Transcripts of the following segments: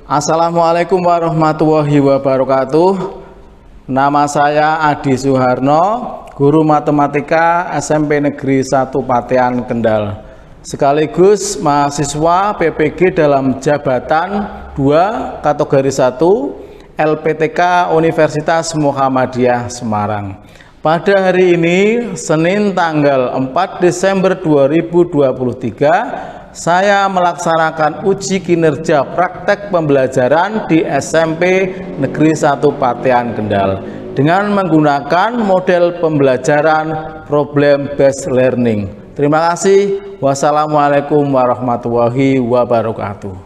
Assalamualaikum warahmatullahi wabarakatuh. Nama saya Adi Suharno, guru matematika SMP Negeri 1 Patean Kendal, sekaligus mahasiswa PPG dalam jabatan 2 kategori 1 LPTK Universitas Muhammadiyah Semarang. Pada hari ini, Senin tanggal 4 Desember 2023, saya melaksanakan uji kinerja praktek pembelajaran di SMP Negeri 1 Patean Kendal dengan menggunakan model pembelajaran problem based learning. Terima kasih. Wassalamualaikum warahmatullahi wabarakatuh.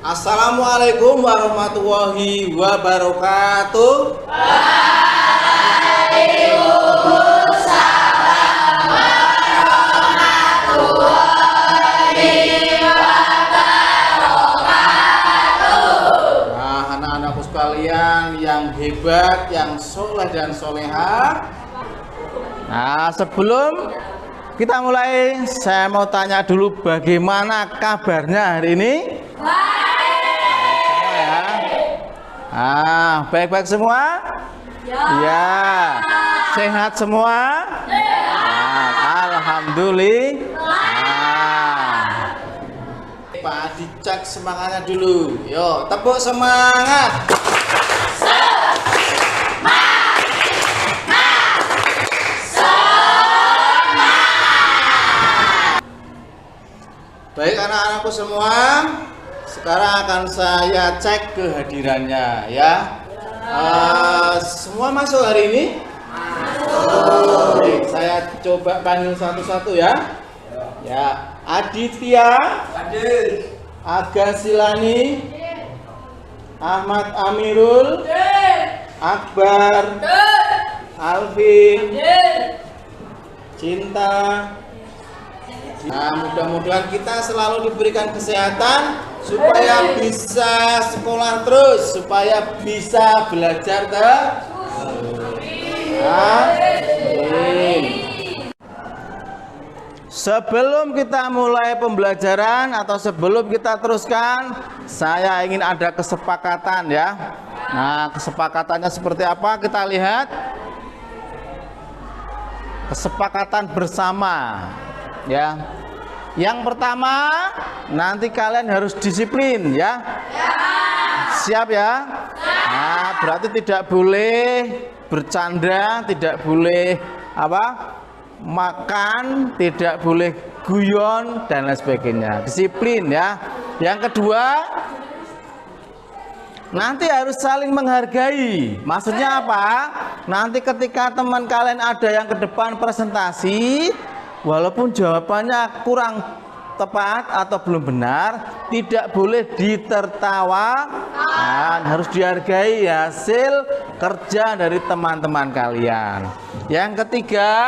Assalamualaikum warahmatullahi wabarakatuh. Waalaikumsalam warahmatullahi wabarakatuh. Nah, anak-anakku sekalian yang hebat, yang soleh dan soleha. Nah, sebelum kita mulai, saya mau tanya dulu bagaimana kabarnya hari ini? Baik-baik semua? Ya. Sehat semua? Alhamdulillah. Pak Adi cek semangatnya dulu. Yo, tepuk semangat. Baik anak-anakku semua, sekarang akan saya cek kehadirannya ya. Semua masuk hari ini? Masuk. Baik, saya coba panggil satu-satu ya. Ya, Aditya, hadir. Aga Silani, Ahmad Amirul, Akbar, Alvin, Cinta. Nah, mudah-mudahan kita selalu diberikan kesehatan supaya bisa sekolah terus, supaya bisa belajar terus. Sebelum kita mulai pembelajaran atau sebelum kita teruskan, saya ingin ada kesepakatan ya. Nah, kesepakatannya seperti apa? Kita lihat. Kesepakatan bersama. Ya, yang pertama nanti kalian harus disiplin ya. Siap ya? Nah, berarti tidak boleh bercanda, tidak boleh makan, tidak boleh guyon dan lain sebagainya. Disiplin ya. Yang kedua, nanti harus saling menghargai. Maksudnya apa? Nanti ketika teman kalian ada yang ke depan presentasi, walaupun jawabannya kurang tepat atau belum benar, tidak boleh ditertawakan, harus dihargai hasil kerja dari teman-teman kalian. Yang ketiga,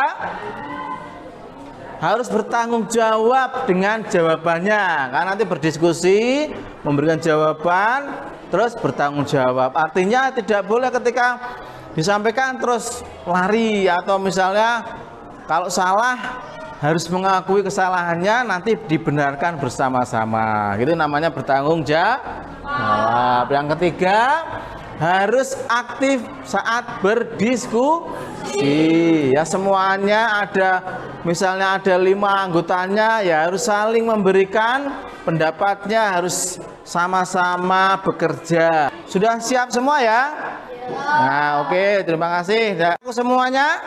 harus bertanggung jawab dengan jawabannya, karena nanti berdiskusi, memberikan jawaban, terus bertanggung jawab. Artinya tidak boleh ketika disampaikan terus lari, atau misalnya kalau salah harus mengakui kesalahannya, nanti dibenarkan bersama-sama. Itu namanya bertanggung jawab. Yang ketiga, harus aktif saat berdiskusi. Ya, semuanya ada, misalnya ada 5 anggotanya, ya harus saling memberikan pendapatnya, harus sama-sama bekerja. Sudah siap semua ya? Nah, oke, terima kasih. Semuanya,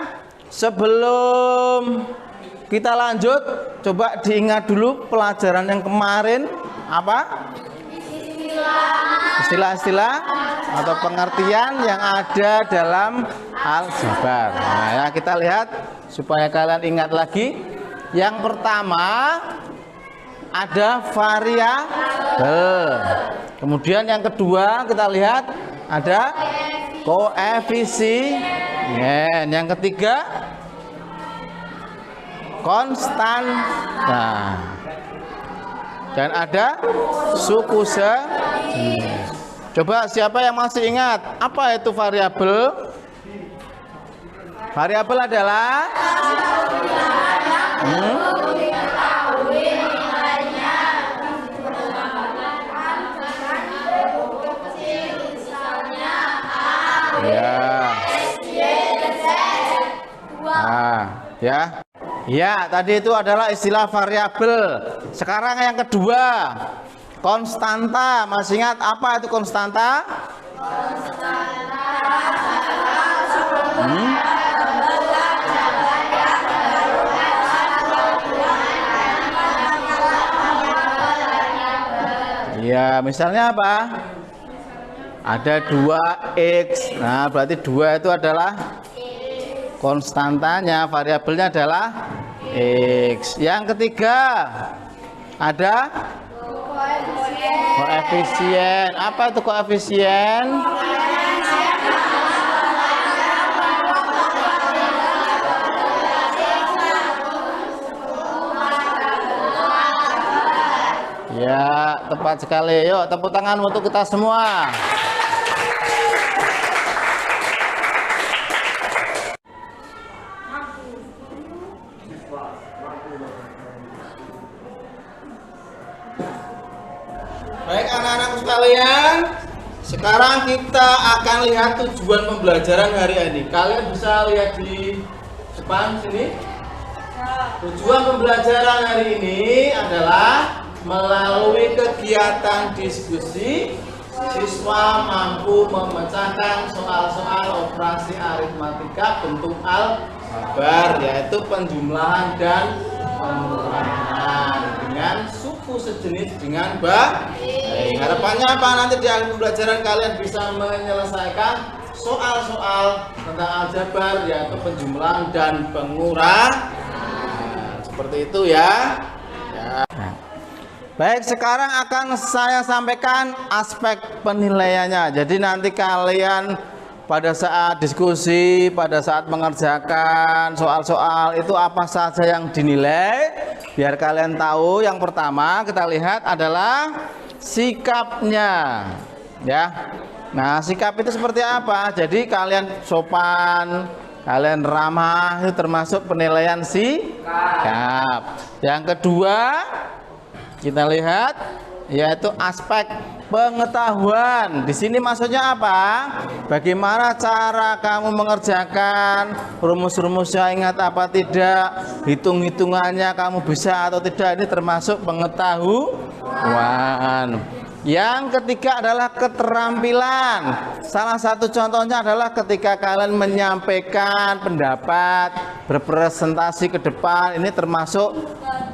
sebelum kita lanjut, coba diingat dulu pelajaran yang kemarin apa? istilah-istilah atau pengertian yang ada dalam aljabar. Nah, ya, kita lihat supaya kalian ingat lagi. Yang pertama ada variabel. Kemudian yang kedua kita lihat ada koefisien. Yang ketiga konstanta. Dan ada suku sejenis. Coba siapa yang masih ingat apa itu variabel? Variabel adalah ya. Ya, tadi itu adalah istilah variabel. Sekarang yang kedua, konstanta. Masih ingat apa itu konstanta? Ya, misalnya apa? Ada 2x. Nah, berarti 2 itu adalah konstantanya, variabelnya adalah x. Yang ketiga ada koefisien. Apa itu koefisien? Ya, tepat sekali. Yuk, tepuk tangan untuk kita semua. Baik anak-anakku sekalian, sekarang kita akan lihat tujuan pembelajaran hari ini. Kalian bisa lihat di depan sini. Tujuan pembelajaran hari ini adalah melalui kegiatan diskusi, siswa mampu memecahkan soal-soal operasi aritmatika bentuk aljabar, yaitu penjumlahan dan pengurangan dengan suku sejenis dengan baik. Harapannya apa? Nanti di akhir pembelajaran kalian bisa menyelesaikan soal-soal tentang aljabar, yaitu penjumlahan dan pengurangan. Seperti itu ya. Baik, sekarang akan saya sampaikan aspek penilaiannya. Jadi nanti kalian pada saat diskusi, pada saat mengerjakan soal-soal itu apa saja yang dinilai, biar kalian tahu. Yang pertama kita lihat adalah sikapnya, ya. Nah, sikap itu seperti apa? Jadi kalian sopan, kalian ramah, itu termasuk penilaian sikap. Yang kedua kita lihat yaitu aspek pengetahuan. Di sini maksudnya apa? Bagaimana cara kamu mengerjakan rumus-rumusnya, ingat apa tidak, hitung-hitungannya kamu bisa atau tidak, ini termasuk pengetahuan. Yang ketiga adalah keterampilan. Salah satu contohnya adalah ketika kalian menyampaikan pendapat, berpresentasi ke depan, ini termasuk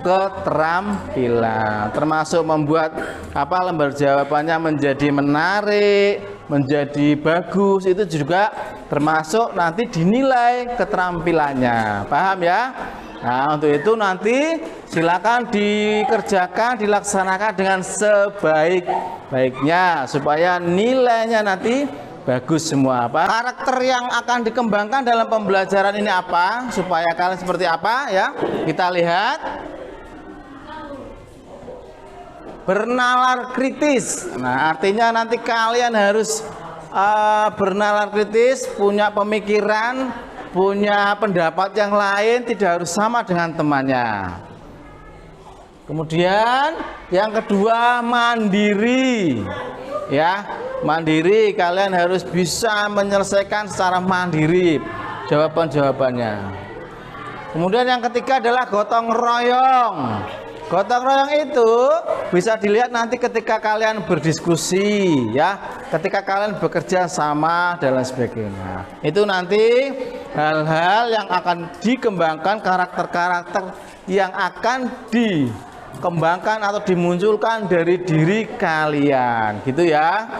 keterampilan, termasuk membuat lembar jawabannya menjadi menarik, menjadi bagus, itu juga termasuk nanti dinilai keterampilannya. Paham ya? Nah, untuk itu nanti silakan dikerjakan, dilaksanakan dengan sebaik-baiknya supaya nilainya nanti bagus semua. Karakter yang akan dikembangkan dalam pembelajaran ini apa? Supaya kalian seperti apa ya? Kita lihat. Bernalar kritis. Nah, artinya nanti kalian harus bernalar kritis, punya pemikiran, punya pendapat yang lain, tidak harus sama dengan temannya. Kemudian yang kedua, mandiri. Ya, mandiri, kalian harus bisa menyelesaikan secara mandiri jawaban-jawabannya. Kemudian yang ketiga adalah gotong royong. Gotong royong itu bisa dilihat nanti ketika kalian berdiskusi, ya, ketika kalian bekerja sama dan lain sebagainya. Itu nanti hal-hal yang akan dikembangkan, karakter-karakter yang akan dikembangkan atau dimunculkan dari diri kalian, gitu ya.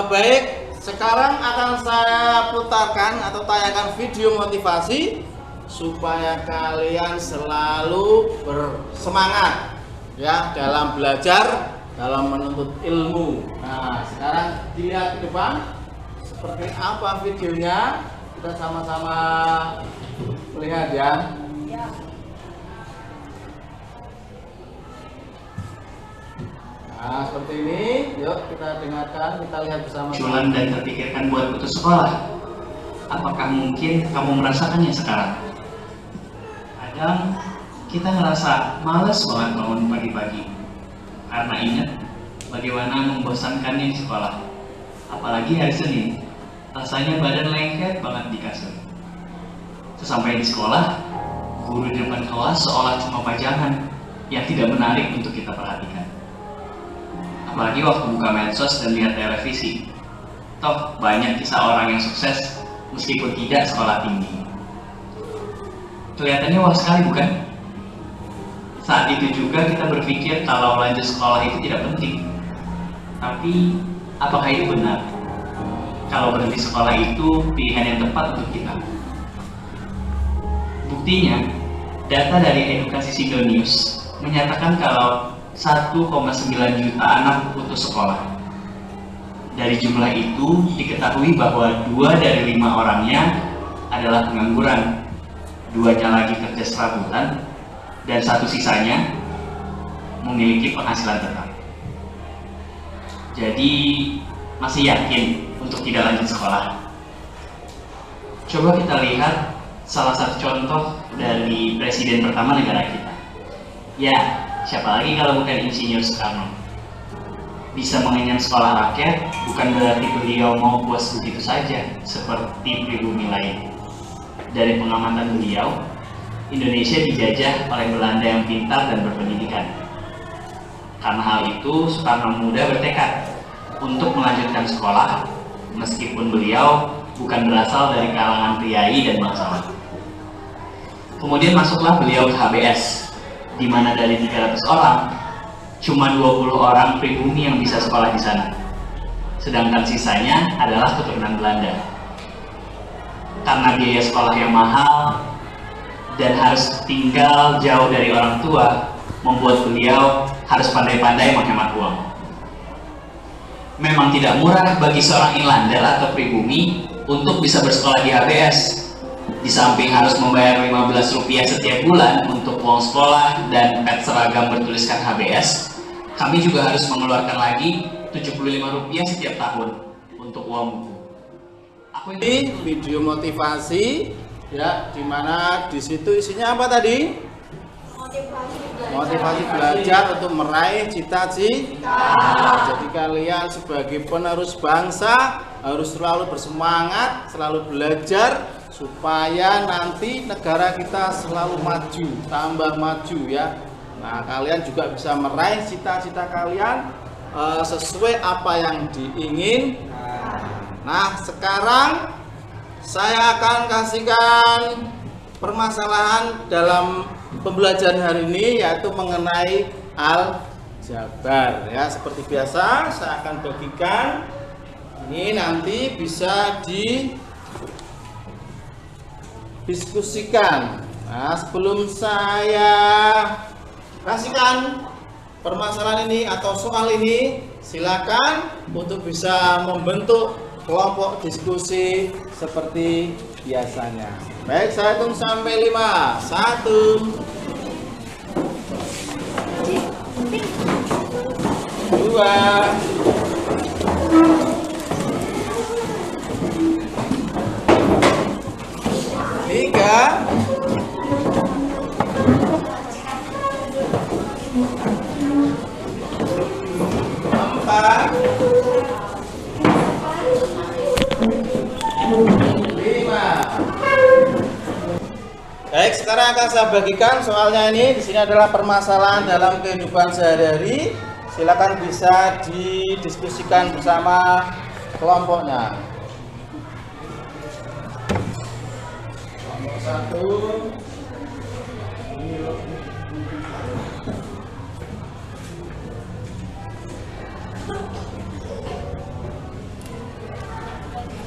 Baik, sekarang akan saya putarkan atau tayangkan video motivasi supaya kalian selalu bersemangat ya dalam belajar, dalam menuntut ilmu. Nah, sekarang dilihat ke depan seperti apa videonya, kita sama-sama lihat ya. Nah, seperti ini, yuk kita dengarkan, kita lihat bersama. Cuman dan terpikirkan buat putus sekolah. Apakah mungkin kamu merasakannya sekarang? Kadang kita ngerasa males banget bangun pagi-pagi karena ingat bagaimana membosankannya di sekolah. Apalagi hari Senin, rasanya badan lengket banget di kasur. Sesampai di sekolah, guru di depan kelas seolah cuma pajangan yang tidak menarik untuk kita perhatikan. Apalagi waktu buka medsos dan lihat televisi, toh banyak kisah orang yang sukses meskipun tidak sekolah tinggi. Kelihatannya wah sekali, bukan? Saat itu juga kita berpikir kalau lanjut sekolah itu tidak penting. Tapi apakah itu benar? Kalau berhenti sekolah itu pilihan yang tepat untuk kita. Buktinya, data dari Edukasi Sindo News menyatakan kalau 1,9 juta anak putus sekolah. Dari jumlah itu diketahui bahwa 2 dari 5 orangnya adalah pengangguran, 2-nya lagi kerja serabutan, dan 1 sisanya memiliki penghasilan tetap. Jadi masih yakin untuk tidak lanjut sekolah? Coba kita lihat salah satu contoh dari presiden pertama negara kita. Ya, siapa lagi kalau bukan Insinyur Soekarno. Bisa mengenyam sekolah rakyat bukan berarti beliau mau puas begitu saja seperti pribumi lain. Dari pengamatan beliau, Indonesia dijajah oleh Belanda yang pintar dan berpendidikan. Karena hal itu, Soekarno muda bertekad untuk melanjutkan sekolah meskipun beliau bukan berasal dari kalangan priai dan bangsawan. Kemudian masuklah beliau ke HBS, di mana dari 300 orang, cuma 20 orang pribumi yang bisa sekolah di sana. Sedangkan sisanya adalah keturunan Belanda. Karena biaya sekolah yang mahal dan harus tinggal jauh dari orang tua, membuat beliau harus pandai-pandai menghemat uang. Memang tidak murah bagi seorang inlander atau pribumi untuk bisa bersekolah di HBS. Di samping harus membayar Rp15 setiap bulan untuk uang sekolah dan pet seragam bertuliskan HBS, kami juga harus mengeluarkan lagi Rp75 setiap tahun untuk uang buku. Ini video motivasi ya, dimana di situ isinya apa tadi? Motivasi belajar untuk meraih cita-cita. Jadi kalian sebagai penerus bangsa harus selalu bersemangat, selalu belajar supaya nanti negara kita selalu maju, tambah maju ya. Nah, kalian juga bisa meraih cita-cita kalian sesuai apa yang diingin. Nah, sekarang saya akan kasihkan permasalahan dalam pembelajaran hari ini, yaitu mengenai aljabar ya. Seperti biasa saya akan bagikan ini, nanti bisa didiskusikan Nah, sebelum saya kasihkan permasalahan ini atau soal ini, silakan untuk bisa membentuk kelompok diskusi seperti biasanya. Baik, saya hitung sampai 5. 1, 2, 3, 4, 5. Baik, sekarang akan saya bagikan soalnya ini. Di sini adalah permasalahan dalam kehidupan sehari-hari. Silakan bisa didiskusikan bersama kelompoknya. Kelompok 1.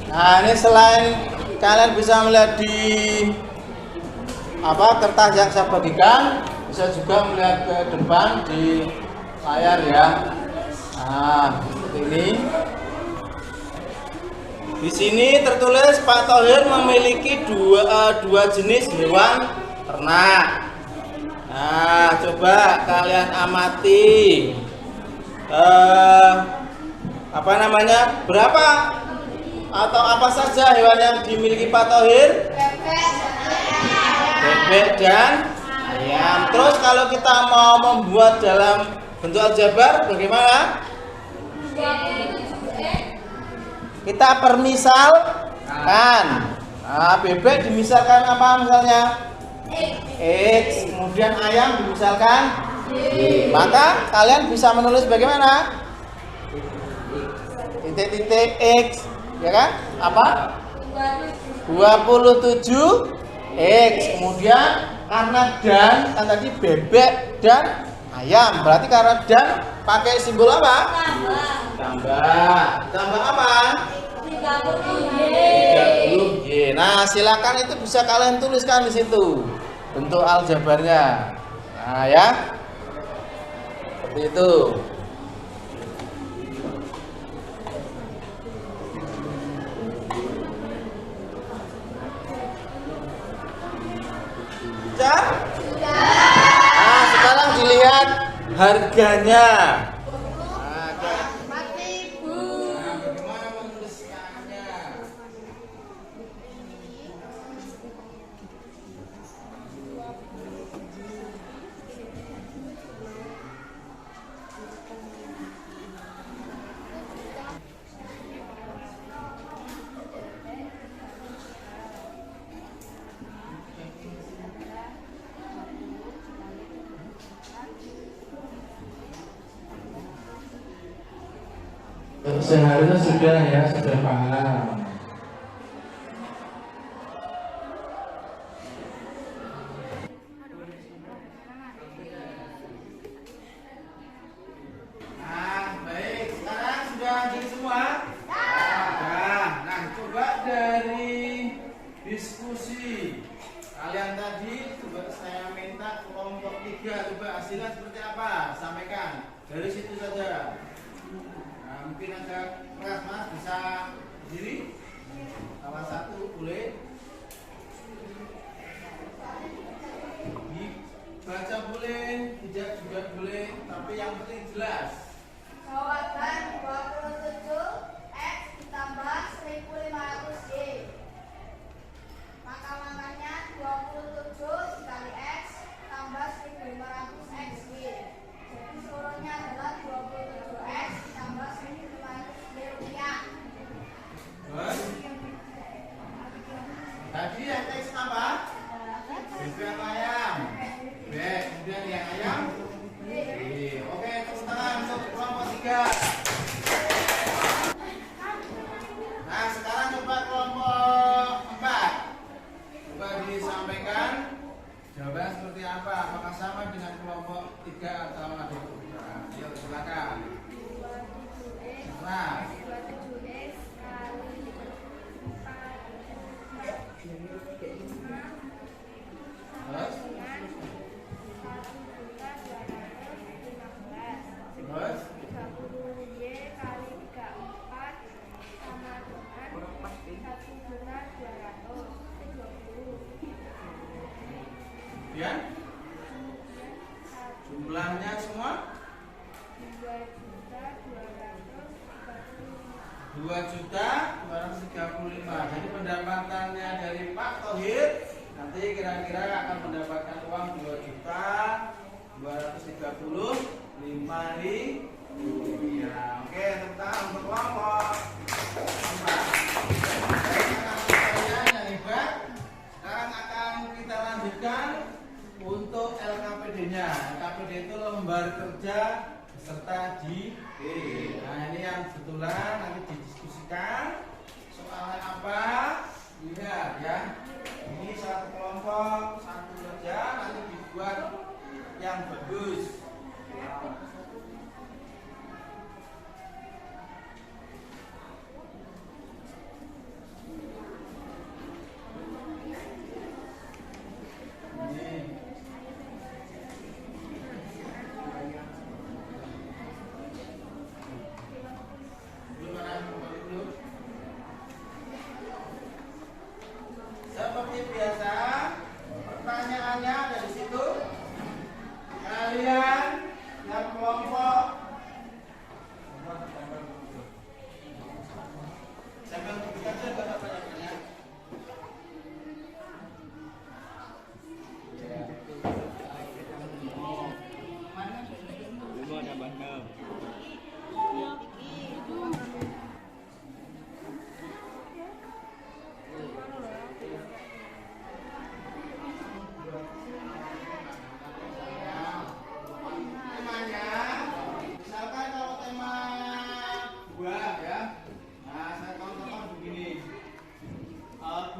Nah, ini selain kalian bisa melihat di kertas yang saya bagikan, bisa juga melihat ke depan di layar ya. Nah, seperti ini. Di sini tertulis Pak Thohir memiliki dua jenis hewan ternak. Nah, coba kalian amati. Berapa atau apa saja hewan yang dimiliki Pak Thohir? Bebek dan ayam. Terus kalau kita mau membuat dalam bentuk aljabar bagaimana? Kita permisalkan. Nah, bebek dimisalkan apa misalnya? X. Kemudian ayam dimisalkan Y. Maka kalian bisa menulis bagaimana? Titik-titik X, ya kan? Apa? 27 X. Kemudian karena dan kan tadi bebek dan ayam, berarti karena dan pakai simbol apa? Tambah apa? 30Y. Nah, silakan itu bisa kalian tuliskan di situ bentuk aljabarnya. Nah, ya. Seperti itu. Sudah? Nah, sekarang dilihat harganya. Seharusnya sudah ya, sudah paham. Nah, baik. Sekarang sudah jadi semua? Nah, coba dari diskusi kalian tadi, coba saya minta kelompok 3, coba hasilnya seperti apa? Sampaikan dari situ saja. Nah, mungkin agak keras, Mas, bisa berdiri? Salah satu boleh. Baca boleh, tidak juga boleh, tapi yang penting jelas. Jawaban 27X ditambah 1500Y. Makanya 27 dikali X tambah 1500XY. Jadi seluruhnya adalah 27X ditambah 1500Y rupiah. Tadi yang teks apa? Bebek ayam. Bebek, kemudian yang ayam. Oke, tepuk tangan untuk kelompok 3. 2.235.000. Jadi pendapatannya dari Pak Thohir nanti kira-kira akan mendapatkan uang 2.235.000 rupiah. Oke, tepuk tangan untuk kelompok. Yang hebat. Sekarang akan kita lanjutkan untuk LKPD-nya. LKPD itu lembar kerja beserta JD. Nah, ini yang kebetulan nanti didiskusikan. Soalnya apa? Lihat ya. Ini satu kelompok, satu kerja nanti dibuat yang bagus. Seperti biasa, pertanyaannya ada di situ. Kalian yang kelompok sampai kita dapat banyak-banyak.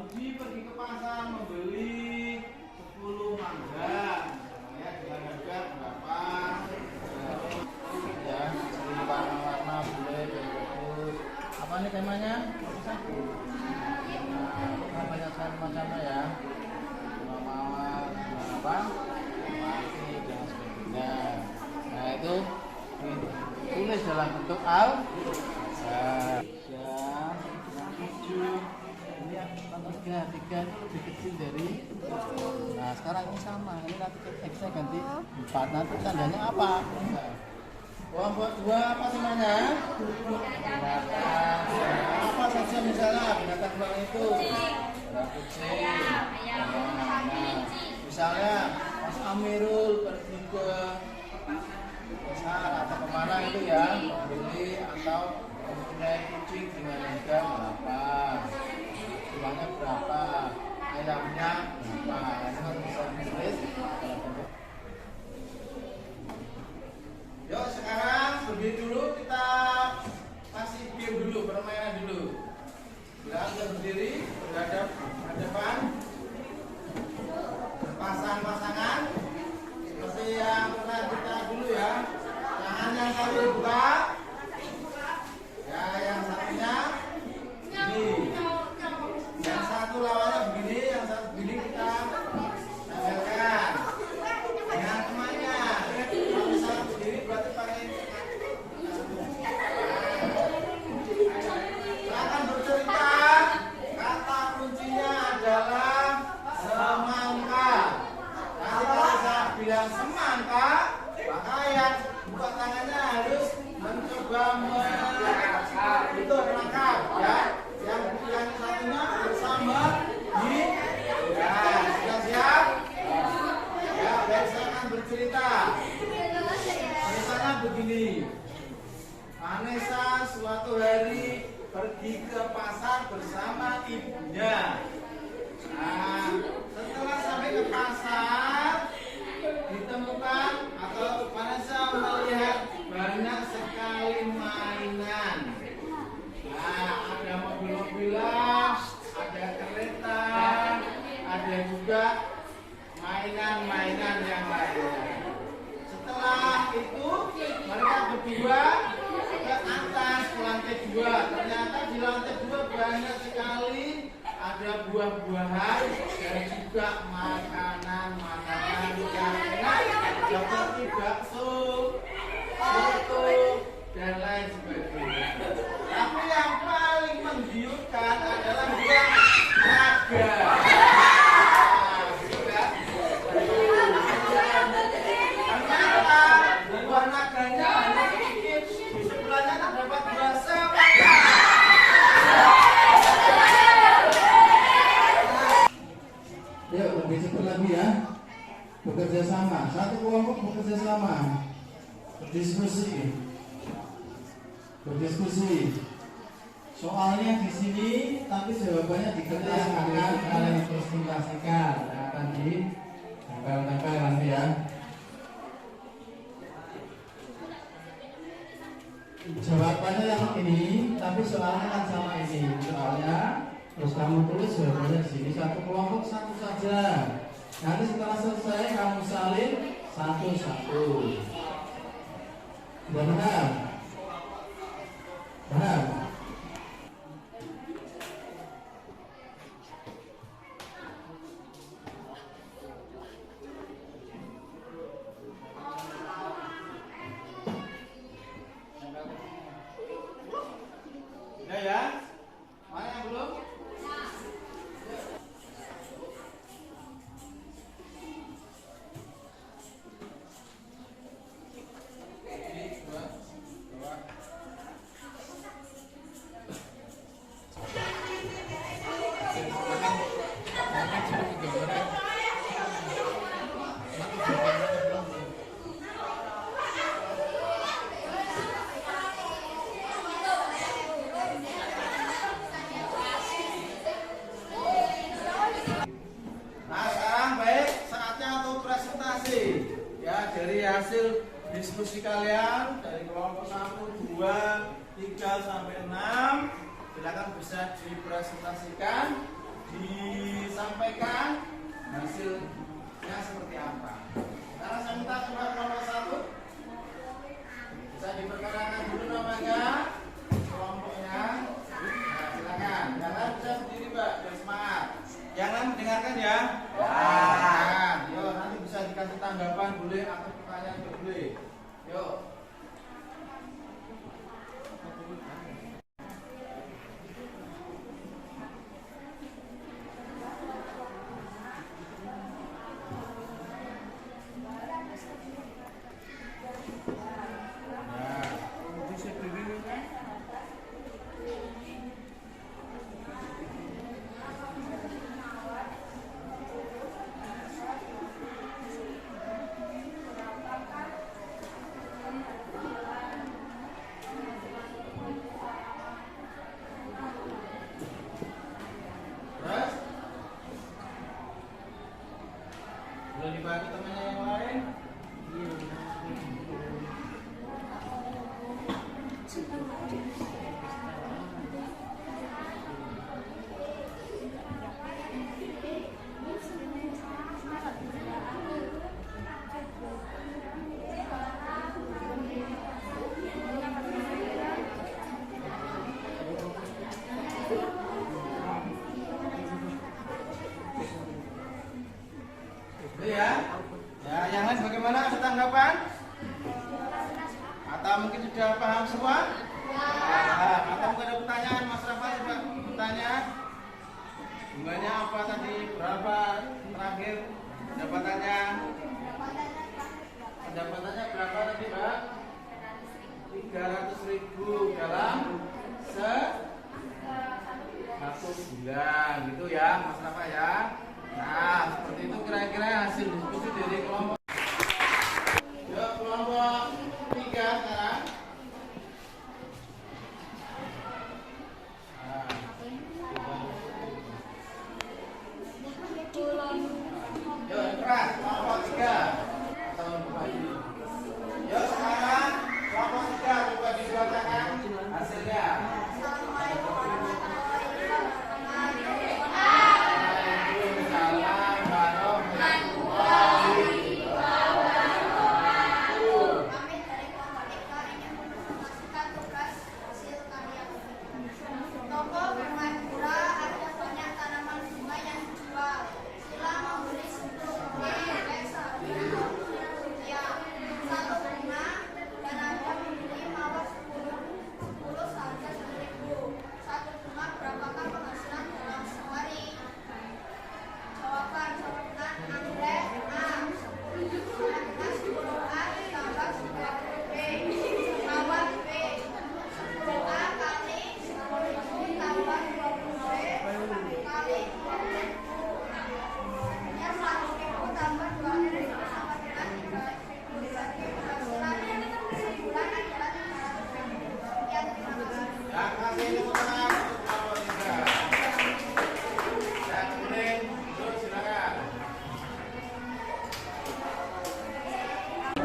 Budi pergi ke pasar membeli 10 mangga, ya dengan harga berapa? Ya, ini warna-warna boleh bagus. Apa nih temanya? Nah, banyak sekali macamnya ya. Mawar, apa? Masih dan sebagainya. Nah itu tulis dalam bentuk al. Tiga itu lebih kecil dari. Nah sekarang ini sama, ini nanti X-nya ganti 4, nanti tandanya apa? Uang buat 2 apa namanya? Apa saja misalnya binatang uang itu? Kucing. Misalnya Mas Amirul pergi ke pasar atau kemana itu ya, beli atau mempunyai kucing dengan harga berapa? Uangnya berapa, ayamnya berapa, ini kan bisa ditulis. Yuk sekarang berdiri dulu, kita kasih game dulu, permainan dulu. Bila Anda berdiri, berhadapan, berpasang-pasangan seperti yang pernah kita dulu ya. Tangan yang satu dibuka, ya yang satunya ini. Yang satu lawannya begini, yang satu begini, kita tanggalkan dengan temannya. Kalau misalnya berdiri berarti pakai. Silakan bercerita. Kata kuncinya adalah semangka. Nanti kalau saya bilang semangka, maka yang buka tangannya harus mencoba itu menangkap ya. Yang satunya bersama di ya, sudah siap? Ya, baik, saya akan bercerita. Misalnya begini, Vanessa suatu hari pergi ke pasar bersama ibunya. Nah, setelah sampai ke pasar, ditemukan atau Vanessa melihat banyak sekali mainan. Nah, ada mobil-mobilan, ada kereta, ada juga mainan-mainan yang lainnya. Setelah itu mereka berdua ke atas ke lantai 2. Ternyata di lantai 2 banyak sekali ada buah-buahan dan juga makanan-makanan yang enak seperti bakso, soto, dan lain sebagainya. Tapi yang paling menggiurkan adalah buah naga. Ternyata buah naganya hanya sedikit, di sebelahnya terdapat buah semangka. kelompok bekerja sama, berdiskusi. Soalnya di sini, tapi jawabannya di kertas akan kalian presentasikan, akan ditempel-tempel nanti ya. Jawabannya yang ini, tapi soalnya kan sama ini. Soalnya terus kamu tulis jawabannya di sini, satu kelompok satu saja. Nanti setelah selesai kamu salin satu-satu. Sudah benar? Benar? Udah ya? Mana yang belum? Nah sekarang baik saatnya untuk presentasi ya dari hasil diskusi kalian dari kelompok 1, 2, 3 sampai 6 silakan bisa dipresentasikan, disampaikan hasilnya seperti apa. Sekarang saya minta coba kelompok 1 bisa diperkenalkan dulu namanya, kelompoknya. Nah silakan, jangan bisa berdiri Mbak, biar semangat. Jangan mendengarkan ya. Nah, yuk nanti bisa dikasih tanggapan boleh atau pertanyaan juga boleh. Yuk. Terus? Boleh dibantu temannya yang lain? Itu ya. Ya, yang lain bagaimana? Ada tanggapan? Atau mungkin sudah paham semua? Ya. Atau mungkin ada pertanyaan? Mas Rafa coba bertanya. Jumlahnya apa tadi? Berapa terakhir pendapatannya? Pendapatannya berapa tadi, Mbak? 300.000 dalam satu bulan gitu ya, Mas Rafa ya. Nah, seperti itu kira-kira hasil diskusi dari kelompok. Yuk, kelompok 3 sekarang. Yuk, keras, kelompok 3. Yuk, sekarang kelompok 3 coba dibacakan hasilnya.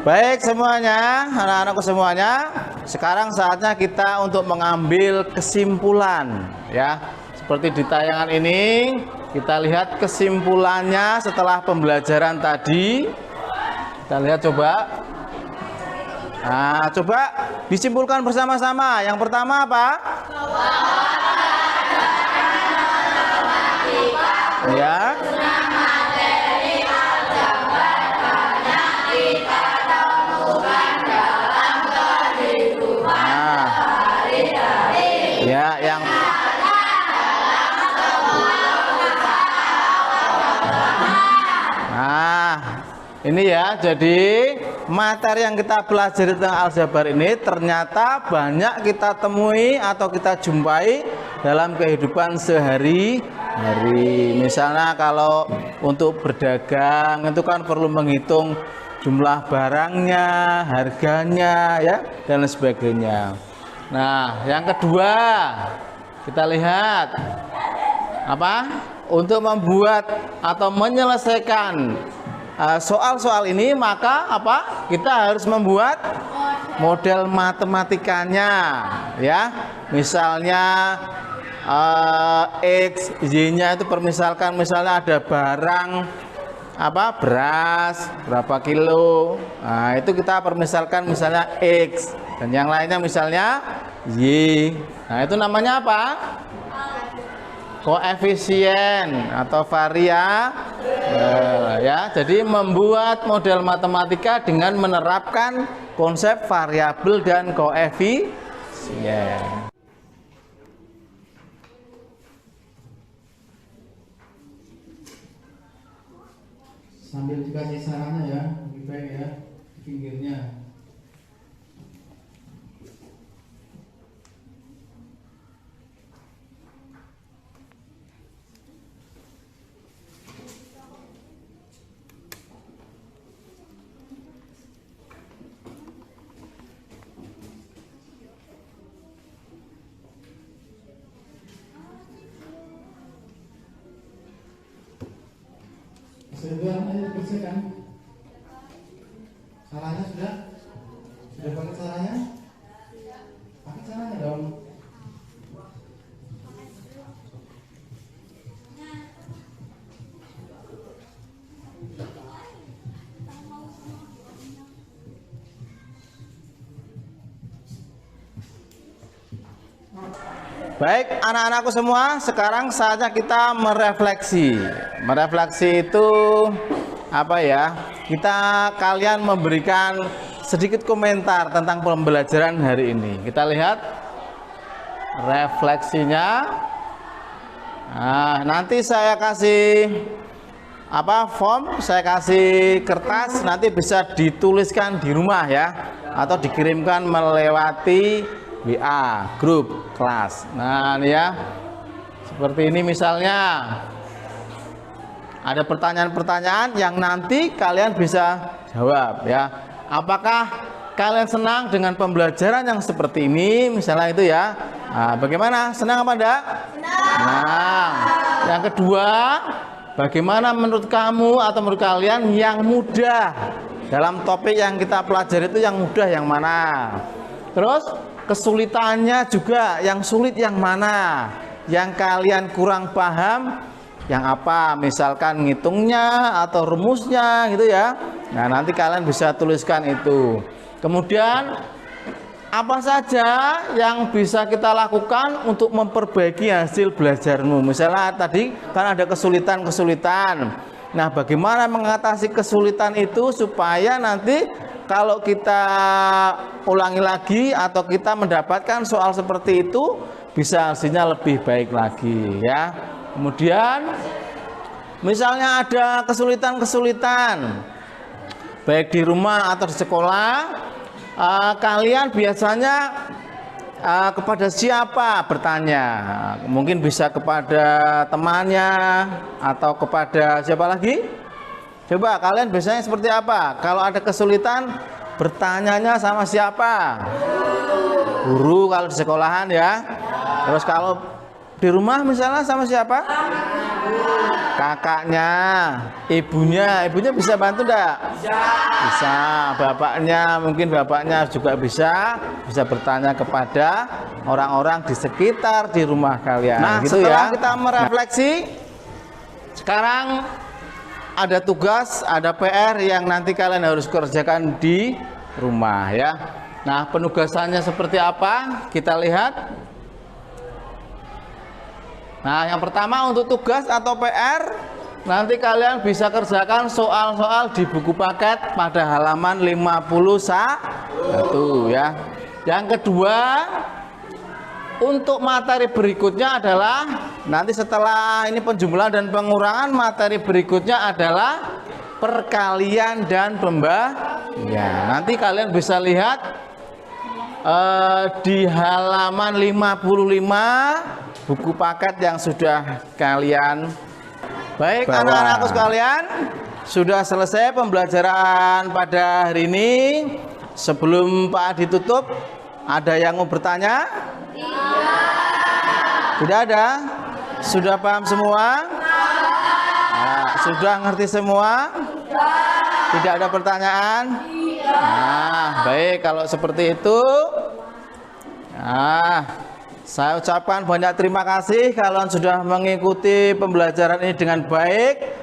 Baik semuanya, anak-anakku semuanya. Sekarang saatnya kita untuk mengambil kesimpulan ya. Seperti di tayangan ini, kita lihat kesimpulannya setelah pembelajaran tadi. Kita lihat coba. Nah, coba disimpulkan bersama-sama. Yang pertama apa? Ya. Ya, yang ini ya, jadi materi yang kita pelajari tentang aljabar ini ternyata banyak kita temui atau kita jumpai dalam kehidupan sehari-hari. Misalnya kalau untuk berdagang itu kan perlu menghitung jumlah barangnya, harganya ya, dan sebagainya. Nah, yang kedua kita lihat apa? Untuk membuat atau menyelesaikan soal-soal ini, maka apa? Kita harus membuat model matematikanya ya. Misalnya X, Y-nya itu permisalkan misalnya ada barang apa? Beras berapa kilo. Nah, itu kita permisalkan misalnya X dan yang lainnya misalnya Y. Nah, itu namanya apa? Koefisien atau variabel ya. Jadi membuat model matematika dengan menerapkan konsep variabel dan koefisien. Sambil dikasih sarannya ya, lebih baik ya di pinggirnya. Sudah ayo bersihkan. Caranya sudah pakai caranya? Pakai caranya dong. Baik, anak-anakku semua, sekarang saatnya kita merefleksi. Merefleksi itu apa ya? Kalian memberikan sedikit komentar tentang pembelajaran hari ini. Kita lihat refleksinya. Nah, nanti saya kasih form, saya kasih kertas, nanti bisa dituliskan di rumah ya, atau dikirimkan melewati WA grup kelas. Nah, ini ya, seperti ini misalnya ada pertanyaan-pertanyaan yang nanti kalian bisa jawab ya. Apakah kalian senang dengan pembelajaran yang seperti ini? Misalnya itu ya. Nah, bagaimana? Senang apa enggak? Senang. Yang kedua, bagaimana menurut kamu atau menurut kalian yang mudah dalam topik yang kita pelajari itu, yang mudah yang mana? Terus kesulitannya juga, yang sulit yang mana? Yang kalian kurang paham yang apa? Misalkan ngitungnya atau rumusnya gitu ya. Nah, nanti kalian bisa tuliskan itu. Kemudian apa saja yang bisa kita lakukan untuk memperbaiki hasil belajarmu? Misalnya tadi kan ada kesulitan-kesulitan. Nah, bagaimana mengatasi kesulitan itu supaya nanti kalau kita ulangi lagi atau kita mendapatkan soal seperti itu bisa hasilnya lebih baik lagi ya. Kemudian misalnya ada kesulitan-kesulitan baik di rumah atau di sekolah, kalian biasanya kepada siapa bertanya? Mungkin bisa kepada temannya atau kepada siapa lagi? Coba kalian biasanya seperti apa? Kalau ada kesulitan bertanyanya sama siapa? Guru kalau di sekolahan ya. Terus kalau di rumah misalnya sama siapa? Kakaknya, ibunya bisa bantu enggak? Bisa. Bapaknya, mungkin bapaknya juga bisa bertanya kepada orang-orang di sekitar di rumah kalian. Nah, gitu setelah kita merefleksi, sekarang ada tugas, ada PR yang nanti kalian harus kerjakan di rumah ya. Nah, penugasannya seperti apa? Kita lihat. Nah, yang pertama untuk tugas atau PR, nanti kalian bisa kerjakan soal-soal di buku paket pada halaman 51 ya. Yang kedua, untuk materi berikutnya adalah nanti setelah ini penjumlahan dan pengurangan, materi berikutnya adalah perkalian dan pembagian. Nanti kalian bisa lihat di halaman 55 buku paket yang sudah kalian baik bawa. Anak-anakku sekalian, sudah selesai pembelajaran pada hari ini. Sebelum Pak Adi tutup, ada yang mau bertanya? Tidak ada? Sudah paham semua? Nah, sudah ngerti semua? Tidak ada pertanyaan? Nah, baik kalau seperti itu. Nah, saya ucapkan banyak terima kasih kalian sudah mengikuti pembelajaran ini dengan baik.